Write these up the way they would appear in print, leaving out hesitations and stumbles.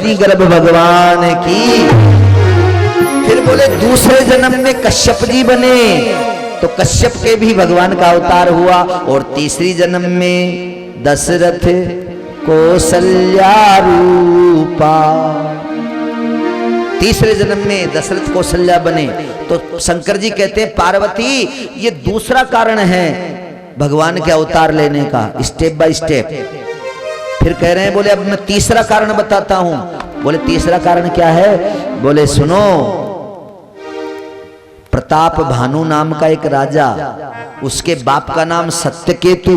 वृष्णि गर्भ भगवान की। फिर बोले दूसरे जन्म में कश्यप जी बने तो कश्यप के भी भगवान का अवतार हुआ। और तीसरी जन्म में दशरथ कौशल्या रूपा, तीसरे जन्म में दशरथ कौशल्या बने। तो शंकर जी कहते हैं पार्वती ये दूसरा कारण है भगवान के अवतार लेने का, स्टेप बाय स्टेप। फिर कह रहे हैं बोले अब मैं तीसरा कारण बताता हूं। बोले तीसरा कारण क्या है? बोले सुनो, प्रताप भानु नाम का एक राजा, उसके बाप का नाम सत्यकेतु।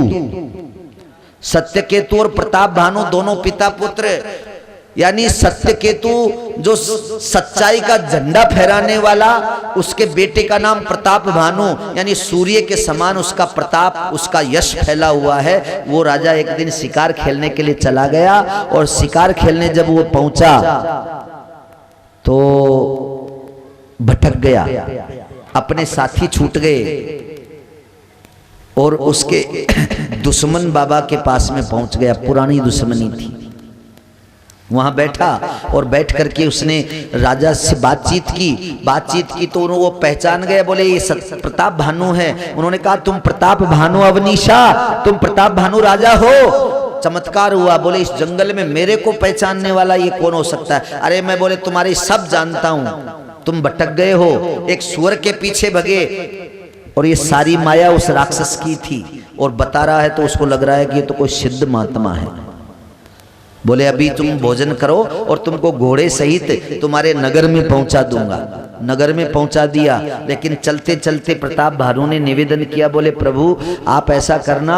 सत्यकेतु और प्रताप भानु दोनों पिता पुत्र, यानी सत्यकेतु जो सच्चाई का झंडा फहराने वाला, उसके बेटे का नाम प्रताप भानु, यानी सूर्य के समान उसका प्रताप, उसका यश फैला हुआ है। वो राजा एक दिन शिकार खेलने के लिए चला गया और शिकार खेलने जब वो पहुंचा तो भटक गया, अपने साथी छूट गए और उसके दुश्मन बाबा के पास में पहुंच गया। पुरानी दुश्मनी थी, वहां बैठा और बैठ करके उसने राजा से बातचीत की तो वो पहचान गए। बोले ये प्रताप भानु है। उन्होंने कहा तुम प्रताप भानु अवनीशा, तुम प्रताप भानु राजा हो। चमत्कार हुआ। बोले इस जंगल में मेरे को पहचानने वाला ये कौन हो सकता है? अरे मैं बोले तुम्हारी सब जानता हूं, तुम भटक गए हो, एक सुअर के पीछे भगे और ये सारी माया उस राक्षस की थी। और बता रहा है तो उसको लग रहा है कि ये तो कोई सिद्ध महात्मा है। बोले अभी तुम भोजन करो और तुमको घोड़े सहित तुम्हारे नगर में पहुंचा दूंगा। नगर में पहुंचा दिया, लेकिन चलते चलते प्रताप भानु ने निवेदन किया, बोले प्रभु आप ऐसा करना,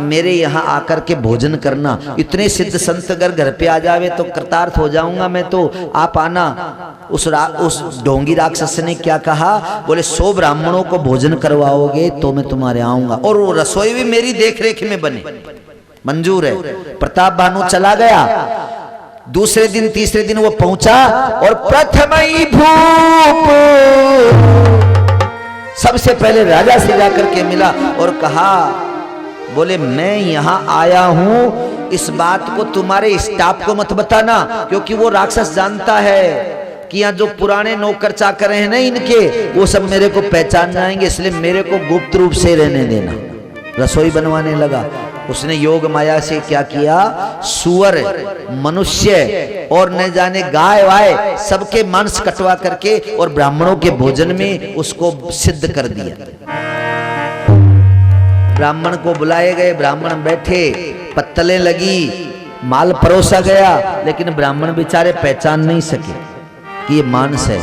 मेरे यहाँ आकर के भोजन करना। इतने सिद्ध संत अगर घर पे आ जावे तो कृतार्थ हो जाऊंगा मैं, तो आप आना। उस ढोंगी राक्षस ने क्या कहा? बोले 100 ब्राह्मणों को भोजन करवाओगे तो मैं तुम्हारे आऊंगा, और वो रसोई भी मेरी देखरेख में बने, मंजूर है। प्रताप भानु चला गया। दूसरे दिन तीसरे दिन वो पहुंचा और प्रथमई भूप, सबसे पहले राजा से जाकर के मिला और कहा, बोले मैं यहां आया हूं, इस बात को तुम्हारे स्टाफ को मत बताना, क्योंकि वो राक्षस जानता है कि यहाँ जो पुराने नौकर चाकर हैं ना इनके, वो सब मेरे को पहचान जाएंगे, इसलिए मेरे को गुप्त रूप से रहने देना। रसोई बनवाने लगा। उसने योग माया से क्या किया? सुअर, मनुष्य और न जाने गाय वाय सबके मांस कटवा करके और ब्राह्मणों के भोजन में उसको सिद्ध कर दिया। ब्राह्मण को बुलाए गए, ब्राह्मण बैठे, पत्तलें लगी, माल परोसा गया, लेकिन ब्राह्मण बेचारे पहचान नहीं सके कि ये मांस है,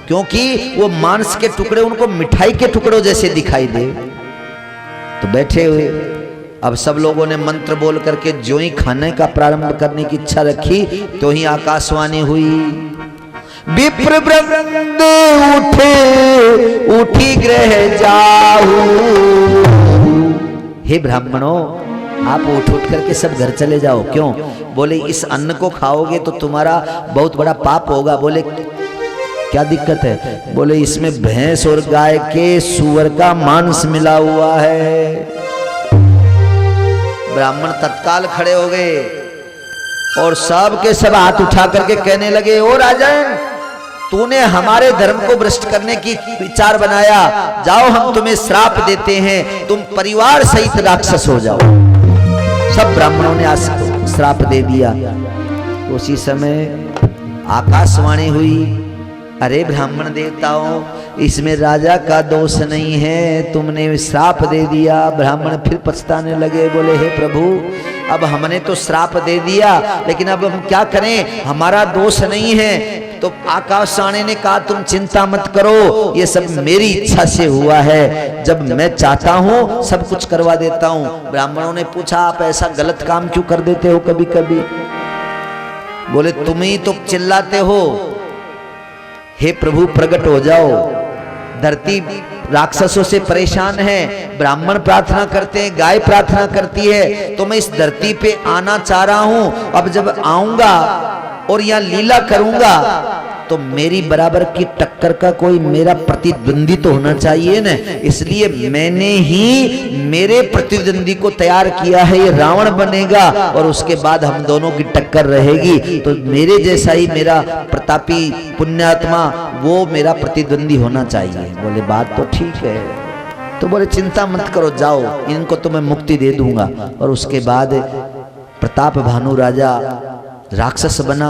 क्योंकि वो मांस के टुकड़े उनको मिठाई के टुकड़ों जैसे दिखाई दे। तो बैठे हुए, अब सब लोगों ने मंत्र बोल करके जो ही खाने का प्रारंभ करने की इच्छा रखी तो ही आकाशवाणी हुई, विप्र वृंद उठे उठी ग्रह जाहू। हे ब्राह्मणों, आप उठ करके सब घर चले जाओ। क्यों? बोले इस अन्न को खाओगे तो तुम्हारा बहुत बड़ा पाप होगा। बोले क्या दिक्कत है? बोले इसमें भैंस और गाय के सूअर का मांस मिला हुआ है। ब्राह्मण तत्काल खड़े हो गए और सब के सब हाथ उठा करके कहने लगे, ओ राजन, तूने हमारे धर्म को भ्रष्ट करने की विचार बनाया, जाओ हम तुम्हें श्राप देते हैं, तुम परिवार सहित राक्षस हो जाओ। सब ब्राह्मणों ने श्राप दे दिया। उसी समय आकाशवाणी हुई, अरे ब्राह्मण देवताओं, इसमें राजा का दोष नहीं है, तुमने श्राप दे दिया। ब्राह्मण फिर पछताने लगे, बोले हे प्रभु, अब हमने तो श्राप दे दिया, लेकिन अब हम क्या करें, हमारा दोष नहीं है। तो आकाशवाणी ने कहा तुम चिंता मत करो, ये सब मेरी इच्छा से हुआ है, जब मैं चाहता हूं सब कुछ करवा देता हूं। ब्राह्मणों ने पूछा आप ऐसा गलत काम क्यों कर देते हो कभी कभी? बोले तुम ही तो चिल्लाते हो, हे प्रभु प्रकट हो जाओ, धरती राक्षसों से परेशान है, ब्राह्मण प्रार्थना करते हैं, गाय प्रार्थना करती है, तो मैं इस धरती पे आना चाह रहा हूं। अब जब आऊंगा और यहाँ लीला करूंगा तो मेरी बराबर की टक्कर का कोई मेरा प्रतिद्वंदी तो होना चाहिए ना, इसलिए मैंने ही मेरे प्रतिद्वंदी को तैयार किया है, ये रावण बनेगा और उसके बाद हम दोनों की टक्कर रहेगी। तो मेरे जैसा ही मेरा प्रतापी पुण्यात्मा वो मेरा प्रतिद्वंदी होना चाहिए। बोले बात तो ठीक है। तो बोले चिंता मत करो, जाओ, इनको तो मैं मुक्ति दे दूंगा। और उसके बाद प्रताप भानु राजा राक्षस बना,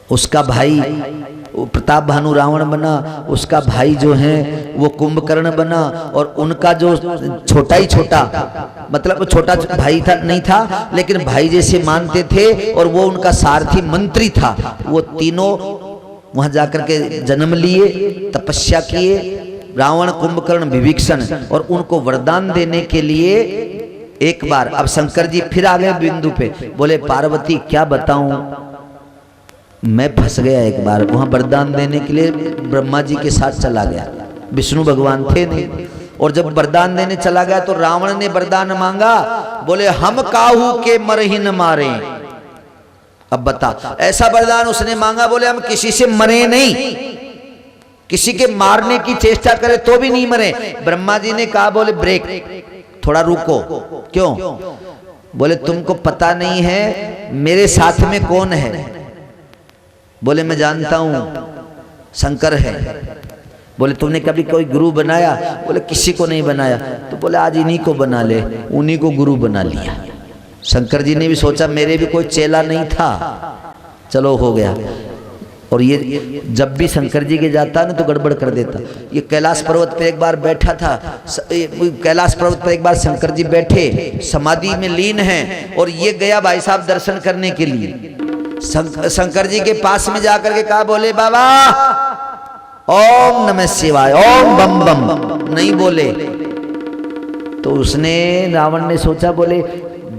उसका भाई प्रताप भानु रावण बना, उसका भाई जो है वो कुंभकर्ण बना, और उनका जो छोटा ही छोटा, मतलब छोटा भाई था नहीं था लेकिन भाई जैसे मानते थे, और वो उनका सारथी मंत्री था। वो तीनों वहां जाकर के जन्म लिए, तपस्या किए, रावण, कुंभकर्ण, विभीषण, और उनको वरदान देने के लिए एक बार अब शंकर जी फिर आ गए बिंदु पे। बोले पार्वती क्या बताऊं, मैं फंस गया। एक बार वहां वरदान देने के लिए ब्रह्मा जी के साथ चला गया, विष्णु भगवान थे नहीं, और जब वरदान देने चला गया तो रावण ने वरदान मांगा, बोले हम काहू के मरही न मारे। अब बता, ऐसा वरदान उसने मांगा, बोले हम किसी से मरे नहीं, किसी के मारने की चेष्टा करे तो भी नहीं मरे। ब्रह्मा जी ने कहा, बोले ब्रेक, थोड़ा रुको। क्यों? बोले तुमको पता नहीं है मेरे साथ में कौन है। बोले मैं जानता हूं, शंकर है। बोले तुमने कभी कोई गुरु बनाया? बोले किसी को नहीं बनाया। तो बोले आज इन्हीं को बना ले, उन्हीं को गुरु बना लिया। शंकर जी ने भी सोचा मेरे भी कोई चेला नहीं था, चलो हो गया। और ये जब भी शंकर जी के जाता ना तो गड़बड़ कर देता। ये कैलाश पर्वत पे एक बार बैठा था, कैलाश पर्वत पे एक बार शंकर जी बैठे, समाधि में लीन हैं, और ये गया भाई साहब दर्शन करने के लिए। शंकर जी के पास में जाकर के कहा, बोले बाबा ओम नमः शिवाय, ओम बम बम, नहीं बोले। तो उसने, रावण ने सोचा, बोले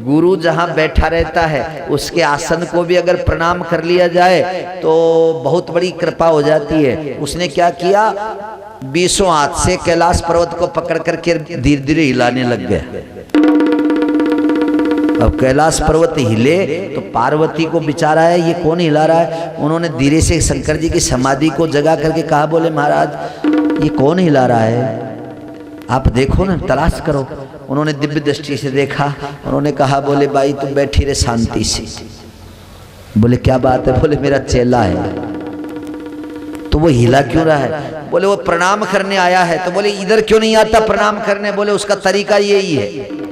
गुरु जहां बैठा रहता है उसके आसन को भी अगर प्रणाम कर लिया जाए तो बहुत बड़ी कृपा हो जाती है। उसने क्या किया, 20 हाथ से कैलाश पर्वत को पकड़ करके धीरे धीरे हिलाने लग गया। अब कैलाश पर्वत हिले तो पार्वती को विचारा है ये कौन हिला रहा है। उन्होंने धीरे से शंकर जी की समाधि को जगा करके कहा, बोले महाराज ये कौन हिला रहा है, आप देखो ना, तलाश करो। उन्होंने दिव्य दृष्टि से देखा, उन्होंने कहा, बोले भाई तुम बैठी रहे शांति से। बोले क्या बात है? बोले मेरा चेला है। तो वो हिला क्यों रहा है? बोले वो प्रणाम करने आया है। तो बोले इधर क्यों नहीं आता प्रणाम करने? बोले उसका तरीका यही है,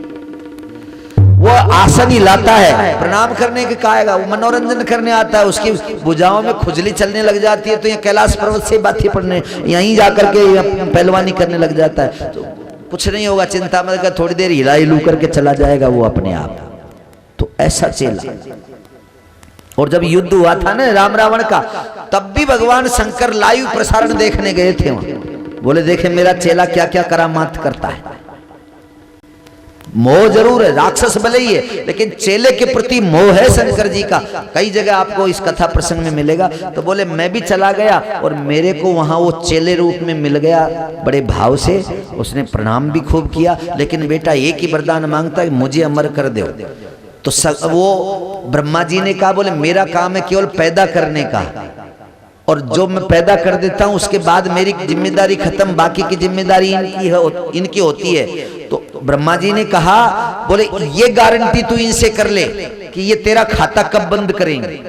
वो आसन हिलाता है, प्रणाम करने के कहेगा, वो मनोरंजन करने आता है, उसकी भुजाओं में खुजली चलने लग जाती है तो ये कैलाश पर्वत से बातें पढ़ने यहीं जाकर के पहलवानी करने लग जाता है। तो कुछ नहीं होगा, चिंता मत कर, थोड़ी देर हिला हिलू करके चला जाएगा वो अपने आप। तो ऐसा चेला। और जब युद्ध हुआ था ना राम रावण का, तब भी भगवान शंकर लाइव प्रसारण देखने गए थे वहां। बोले देखे मेरा चेला क्या क्या करामात करता है। मोह जरूर है, राक्षस भले ही है, लेकिन चेले के प्रति मोह है शंकर जी का। कई जगह आपको इस कथा प्रसंग में मिलेगा। तो बोले मैं भी चला गया और मेरे को वहां वो चेले रूप में मिल गया, बड़े भाव से उसने प्रणाम भी खूब किया। लेकिन बेटा एक ही वरदान मांगता है, मुझे अमर कर दो। तो वो ब्रह्मा जी ने कहा, बोले मेरा काम है केवल पैदा करने का, और जो मैं पैदा कर देता हूं उसके बाद मेरी जिम्मेदारी खत्म, बाकी की जिम्मेदारी इनकी होती है। तो ब्रह्मा जी ने कहा, बोले ये गारंटी तू इनसे कर ले कि ये तेरा खाता कब बंद करेंगे।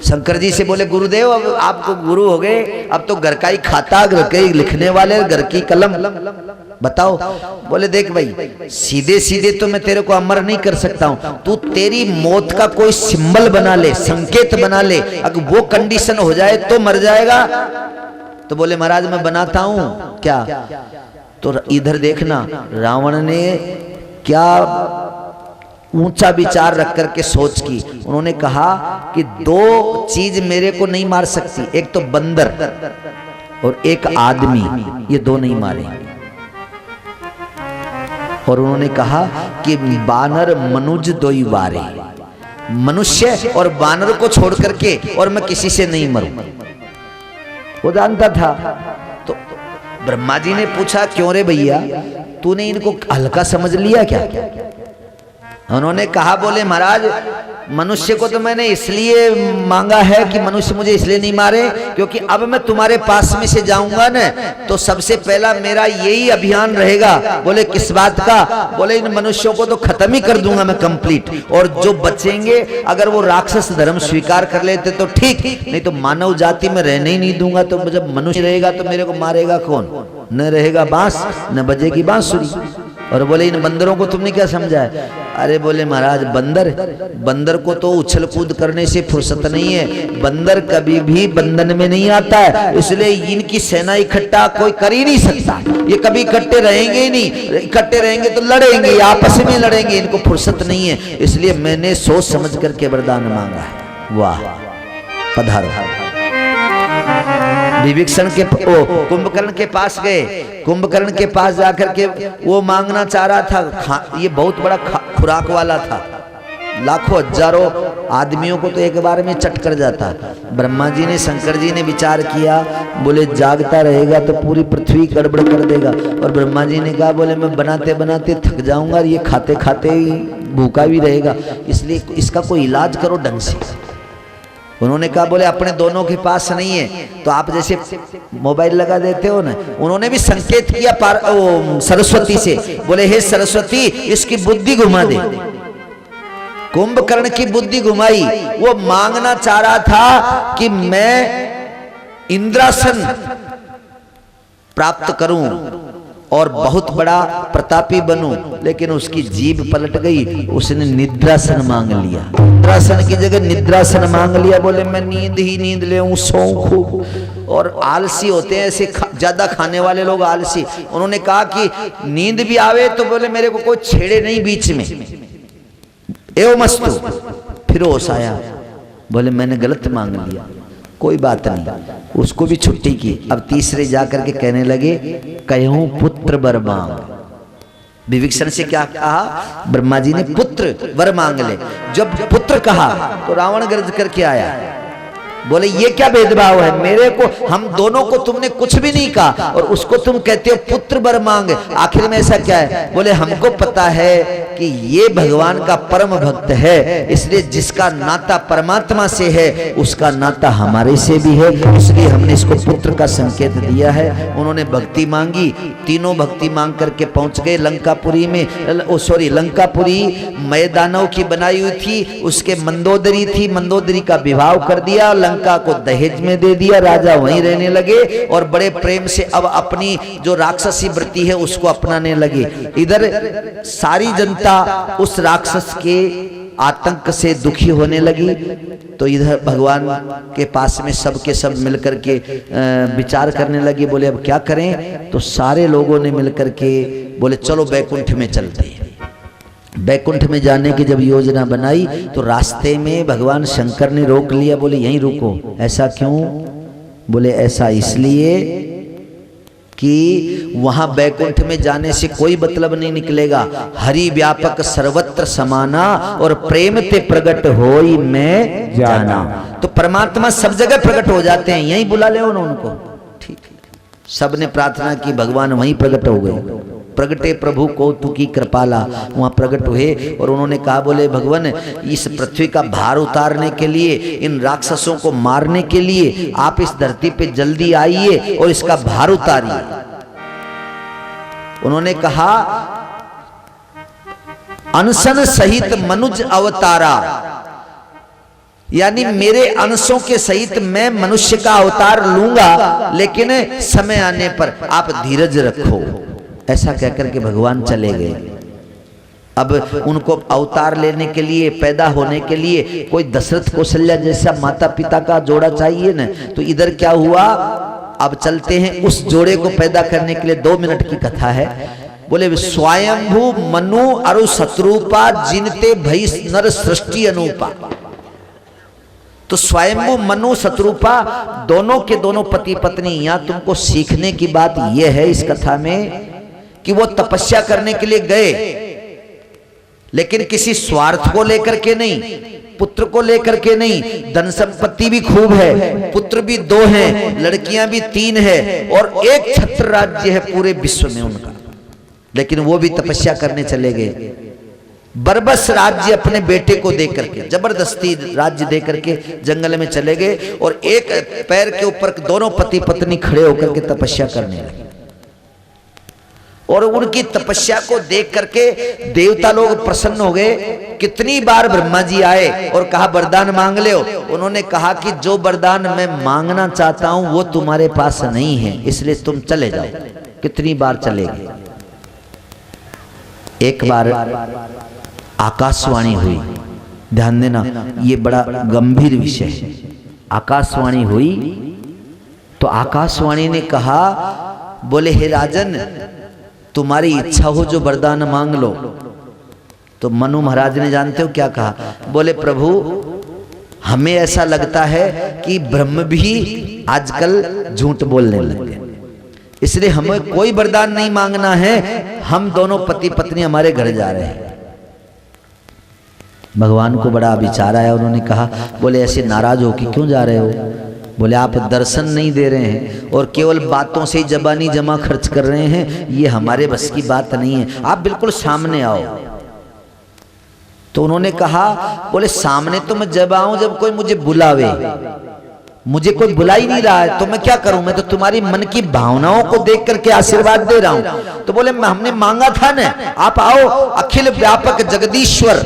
शंकर जी से बोले गुरुदेव अब आप तो गुरु हो गए, अब तो घर का ही खाता, घर के लिखने वाले, घर की कलम, बताओ। बोले देख भाई सीधे सीधे तो मैं तेरे को अमर नहीं कर सकता हूं, तू तेरी मौत का कोई सिंबल बना ले, संकेत बना ले, अगर वो कंडीशन हो जाए तो मर जाएगा। तो बोले महाराज मैं बनाता हूं क्या। तो इधर देखना रावण ने क्या ऊंचा विचार रख करके सोच की। उन्होंने कहा कि दो चीज मेरे को नहीं मार सकती, एक तो बंदर और एक आदमी, ये दो नहीं मारे। और उन्होंने कहा कि बानर मनुज दो ही वारे, मनुष्य और बानर को छोड़ करके और मैं किसी से नहीं मरूं। वो जानता था। तो ब्रह्मा जी ने पूछा क्यों रे भैया, तूने इनको हल्का समझ लिया क्या? उन्होंने कहा, बोले महाराज मनुष्य को तो मैंने इसलिए मांगा है कि मनुष्य मुझे इसलिए नहीं मारे क्योंकि अब मैं तुम्हारे पास में से जाऊंगा ना तो सबसे पहला मेरा यही अभियान रहेगा। बोले किस बात का? बोले इन मनुष्यों को तो खत्म ही कर दूंगा मैं कंप्लीट, और जो बचेंगे अगर वो राक्षस धर्म स्वीकार कर लेते तो ठीक, नहीं तो मानव जाति में रहने ही नहीं दूंगा। तो जब मनुष्य रहेगा तो मेरे को मारेगा कौन? न रहेगा बांस न बजेगी बांसुरी। और बोले इन बंदरों को तुमने क्या समझा है? अरे बोले महाराज बंदर को तो उछल कूद करने से फुर्सत नहीं है, बंदर कभी भी बंधन में नहीं आता है, इसलिए इनकी सेना इकट्ठा कोई कर ही नहीं सकता। ये कभी इकट्ठे रहेंगे ही नहीं, इकट्ठे रहेंगे तो लड़ेंगे, आपस में लड़ेंगे, इनको फुर्सत नहीं है। इसलिए मैंने सोच समझ करके वरदान मांगा है। वाह, पधारो। विभीषण के कुंभकर्ण के पास गए, कुंभकर्ण के पास जाकर के वो मांगना चाह रहा था। ये बहुत बड़ा खुराक वाला था, लाखों हजारों आदमियों को तो एक बार में चट कर जाता। ब्रह्मा जी ने, शंकर जी ने विचार किया, बोले जागता रहेगा तो पूरी पृथ्वी गड़बड़ कर देगा। और ब्रह्मा जी ने कहा बोले मैं बनाते बनाते थक जाऊंगा, ये खाते खाते ही भूखा भी रहेगा, इसलिए इसका कोई इलाज करो ढंग से। उन्होंने कहा बोले अपने दोनों के पास नहीं है तो आप जैसे मोबाइल लगा देते हो ना, उन्होंने भी संकेत किया सरस्वती से, बोले हे सरस्वती इसकी बुद्धि घुमा दे। कुंभकर्ण की बुद्धि घुमाई। वो मांगना चाह रहा था कि मैं इंद्रासन प्राप्त करूं और बहुत बड़ा प्रतापी बनूं, लेकिन उसकी जीभ पलट गई, उसने निद्रासन मांग लिया। निद्रासन की जगह निद्रासन मांग लिया। बोले मैं नींद ही नींद ले सोऊं खूब। और आलसी होते हैं ऐसे ज्यादा खाने वाले लोग आलसी। उन्होंने कहा कि नींद भी आवे तो बोले मेरे को कोई छेड़े नहीं बीच में, एवं मस्तु। फिर होश आया, बोले मैंने गलत मांग लिया, कोई बात नहीं, उसको भी छुट्टी की। अब तीसरे जाकर के कहने लगे कहूं पुत्र वर मांग। विभीषण से क्या कहा? ब्रह्मा जी ने पुत्र वर मांग ले। जब पुत्र कहा तो रावण गर्ज करके आया, बोले ये क्या भेदभाव है? मेरे को, हम दोनों को तुमने कुछ भी नहीं कहा और उसको तुम कहते हो पुत्र वर मांग, आखिर में ऐसा क्या है? बोले हमको पता है कि ये भगवान का परम भक्त है, इसलिए जिसका नाता परमात्मा से है उसका नाता हमारे से भी है, इसलिए हमने इसको पुत्र का संकेत दिया है। उन्होंने भक्ति मांगी, तीनों भक्ति मांग करके पहुंच गए लंकापुरी में। लंकापुरी मैदानों की बनाई हुई थी, उसके मंदोदरी थी, मंदोदरी का विवाह कर दिया, लंका को दहेज में दे दिया, राजा वहीं रहने लगे और बड़े प्रेम से अब अपनी जो राक्षसी वृत्ति है उसको अपनाने लगे। इधर सारी जनता उस राक्षस के आतंक से दुखी होने लगी, तो इधर भगवान के पास में सब के सब मिलकर के विचार करने लगे। बोले अब क्या करें? तो सारे लोगों ने मिलकर के बोले चलो बैकुंठ में चलते हैं। बैकुंठ में जाने की जब योजना बनाई तो रास्ते में भगवान शंकर ने रोक लिया, बोले यहीं रुको। ऐसा क्यों? बोले ऐसा इसलिए कि वहां बैकुंठ में जाने से कोई मतलब नहीं निकलेगा। हरि व्यापक सर्वत्र समाना और प्रेम ते प्रगट होई मैं जाना। तो परमात्मा सब जगह प्रकट हो जाते हैं, यहीं बुला ले उनको। ठीक, सबने प्रार्थना की, भगवान वहीं प्रकट हो गए। प्रगटे प्रभु कौतुकी कृपाला, वहां प्रकट हुए और उन्होंने कहा बोले भगवान इस पृथ्वी का भार उतारने के लिए, इन राक्षसों को मारने के लिए आप इस धरती पे जल्दी आइए और इसका भार उतारिए। उन्होंने कहा अनशन सहित मनुज अवतारा, यानी मेरे अंशों के सहित मैं मनुष्य का अवतार लूंगा, लेकिन समय आने पर आप धीरज रखो। ऐसा कहकर के भगवान चले गए। अब उनको अवतार लेने के लिए, पैदा होने के लिए कोई दशरथ कौशल्या जैसा माता पिता का जोड़ा चाहिए ना, तो इधर क्या हुआ? अब चलते हैं उस जोड़े को पैदा करने के लिए। 2 मिनट की कथा है। बोले स्वयंभू मनु अरु शत्रुपा जिनते भई नर सृष्टि अनुपा। तो स्वयंभू मनु शत्रुपा दोनों के दोनों पति पत्नी। यहाँ तुमको सीखने की बात यह है इस कथा में कि वो तपस्या करने के लिए गए, लेकिन किसी स्वार्थ को लेकर के नहीं, पुत्र को लेकर के नहीं। धन संपत्ति भी खूब है, पुत्र भी 2 हैं, लड़कियां भी 3 है और एक छत्र राज्य है पूरे विश्व में उनका, लेकिन वो भी तपस्या करने चले गए। बरबस राज्य अपने बेटे को दे करके, जबरदस्ती राज्य दे करके जंगल में चले गए और एक पैर के ऊपर दोनों पति पत्नी खड़े होकर के तपस्या करने लगे। और उनकी तपस्या को देख करके देवता लोग प्रसन्न हो गए। कितनी बार ब्रह्मा जी आए और कहा वरदान मांग ले। उन्होंने कहा कि जो वरदान मैं मांगना चाहता हूं वो तुम्हारे पास नहीं है, इसलिए तुम चले जाओ। कितनी बार चले गए। एक बार आकाशवाणी हुई, ध्यान देना ये बड़ा गंभीर विषय है। आकाशवाणी हुई तो आकाशवाणी ने कहा, बोले हे राजन तुम्हारी इच्छा हो जो वरदान मांग लो। तो मनु महाराज ने जानते हो क्या कहा, बोले प्रभु हमें ऐसा लगता है कि ब्रह्म भी आजकल झूठ बोलने लगे, इसलिए हमें कोई वरदान नहीं मांगना है, हम दोनों पति पत्नी हमारे घर जा रहे हैं। भगवान को बड़ा विचार आया, उन्होंने कहा बोले ऐसे नाराज हो कि क्यों जा रहे हो। बोले आप दर्शन नहीं दे रहे हैं और केवल बातों से ही जबानी जमा खर्च कर रहे हैं, ये हमारे बस की बात नहीं है, आप बिल्कुल सामने आओ। तो उन्होंने कहा बोले सामने तो मैं जब आऊं जब कोई मुझे बुलावे, मुझे कोई बुला ही नहीं रहा है तो मैं क्या करूं, मैं तो तुम्हारी मन की भावनाओं को देख करके आशीर्वाद दे रहा हूं। तो बोले हमने मांगा था ना, आप आओ अखिल व्यापक जगदीश्वर।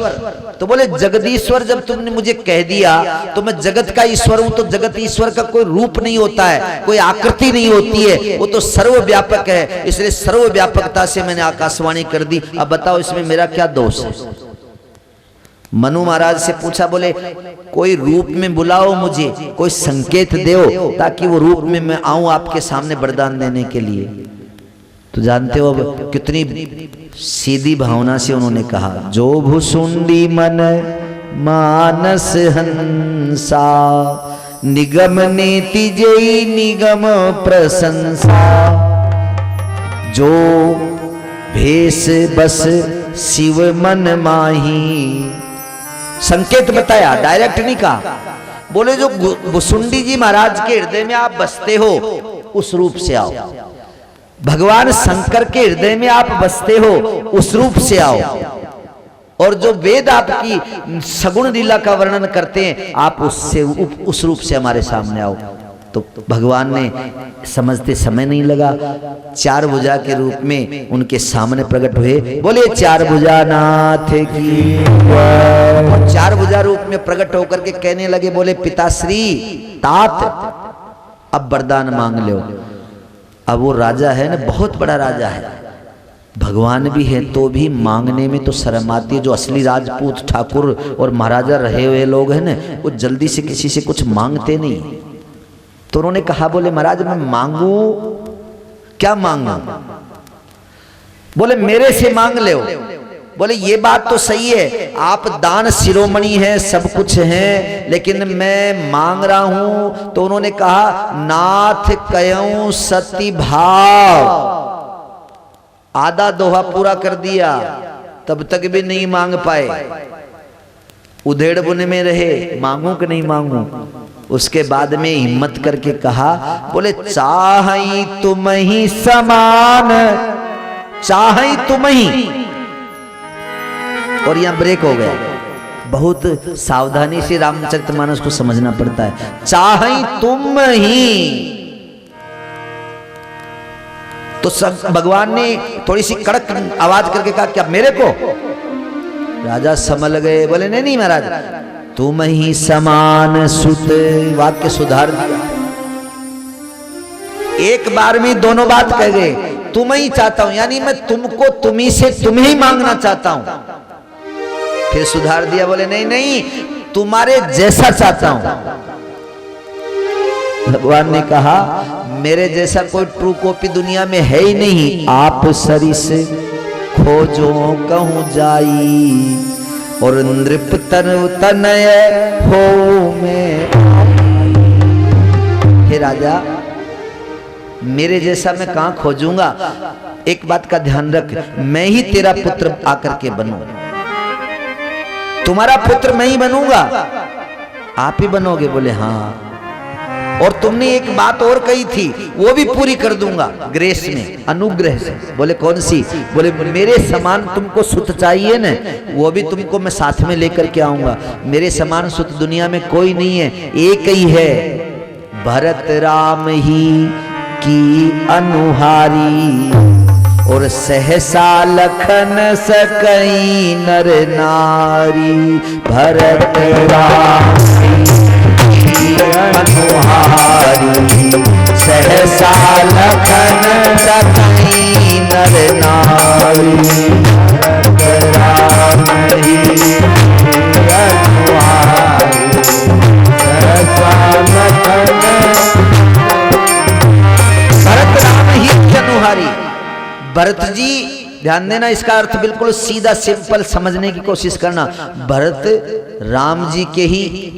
तो बोले जगदीश्वर जब तुमने मुझे कह दिया तो मैं जगत का ईश्वर हूं, तो जगत ईश्वर का कोई रूप नहीं होता है, कोई आकृति नहीं होती है, वो तो सर्वव्यापक है, इसलिए सर्वव्यापकता से मैंने आकाशवाणी कर दी। अब बताओ इसमें मेरा क्या दोष है। मनु महाराज से पूछा, बोले कोई रूप में बुलाओ मुझे, कोई संकेत दो ताकि वो रूप में मैं आऊं आपके सामने वरदान देने के लिए। तो जानते हो अब कितनी सीधी भावना से उन्होंने कहा, जो भुसुंडी मन मानस हंसा, निगम नीति जय निगम प्रशंसा, जो भेष बस शिव मन माही। संकेत बताया, डायरेक्ट नहीं कहा। बोले जो भुसुंडी जी महाराज के हृदय में आप बसते हो उस रूप से आओ, भगवान शंकर के हृदय में आप बसते हो उस रूप से आओ, और जो वेद आपकी सगुण लीला का वर्णन करते हैं आप उससे उस रूप से हमारे सामने आओ। तो भगवान ने समझते समय नहीं लगा, चार भुजा के रूप में उनके सामने प्रकट हुए। बोले चार भुजा नाथ की, और चार भुजा रूप में प्रकट होकर के कहने लगे, बोले पिताश्री तात अब वरदान मांग लो। अब वो राजा है ना, बहुत बड़ा राजा है, भगवान भी है तो भी मांगने में तो शर्म आती है। जो असली राजपूत ठाकुर और महाराजा रहे हुए लोग हैं ना, वो जल्दी से किसी से कुछ मांगते नहीं। तो उन्होंने कहा, बोले महाराज मैं मांगू, क्या मांगू। बोले मेरे से मांग ले। बोले ये बात तो सही है, आप दान शिरोमणि हैं, सब कुछ हैं, लेकिन मैं मांग रहा हूं। तो उन्होंने कहा, नाथ कयूं सती भाव। आधा दोहा पूरा कर दिया, तब तक भी नहीं मांग पाए, उधेड़ बुन में रहे, मांगू कि नहीं मांगू। उसके बाद में हिम्मत करके कहा, बोले चाहई तुम ही समान, चाहई तुम ही। और यहां ब्रेक हो गया, बहुत सावधानी से रामचरितमानस को समझना पड़ता है। चाहई तुम ही, तो भगवान ने थोड़ी सी कड़क आवाज करके कहा, क्या मेरे को। राजा संभल गए, बोले नहीं नहीं महाराज, तुम ही समान सुत। वाक्य सुधार दिया, एक बार में दोनों बात कह गए, तुम ही चाहता हूं, यानी मैं तुमको तुम्ही से तुम्हें ही मांगना चाहता हूं। फिर सुधार दिया, बोले नहीं नहीं तुम्हारे जैसा चाहता हूं। भगवान ने कहा, मेरे जैसा कोई ट्रू कॉपी दुनिया में है ही नहीं, आप सरिस खोजो कहूं जाई, और नृप तनय हो में। हे राजा मेरे जैसा मैं कहां खोजूंगा। एक बात का ध्यान रख, मैं ही तेरा पुत्र आकर के बनूं, तुम्हारा पुत्र मैं ही बनूंगा, आप ही बनोगे। बोले हाँ। और तुमने एक बात और कही थी, वो भी पूरी कर दूंगा ग्रेस में, अनुग्रह से। बोले कौन सी? बोले मेरे समान तुमको सुत चाहिए न, वो भी तुमको मैं साथ में लेकर के आऊंगा। मेरे समान सुत दुनिया में कोई नहीं है, एक ही है, भरत राम ही की अनुहारी। और सहसा लखन सकई नर नारी, भरत राम की अनुहारी। सहसा लखन सकई नर नारी, भरत राम की अनुहारी। सहसा लखन, भरत राम ही की अनुहारी। भरत जी ध्यान देना, इसका अर्थ बिल्कुल सीधा सिंपल समझने की कोशिश करना। भरत राम जी के ही